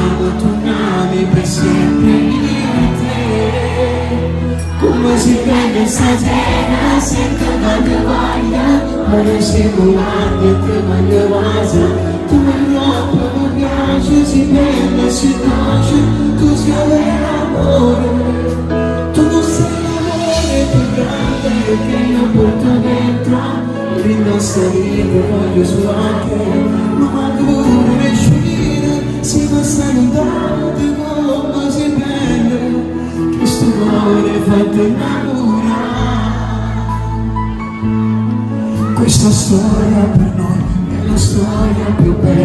scriviamo tu nome per sempre in te. Come si prende stasera senza tanta voglia, ma noi siamo guardi e te voglio base. Tu mi troppo mi piace, si prende, si tace, tu sei l'amore. Tu non sei l'amore più grande che io porto dentro. Rinnosta vita voglio svuotare, ma manco pure uscire. Si passano tanti come si prende, che sto cuore fatto innamorare. Questa storia per noi è la storia più bella.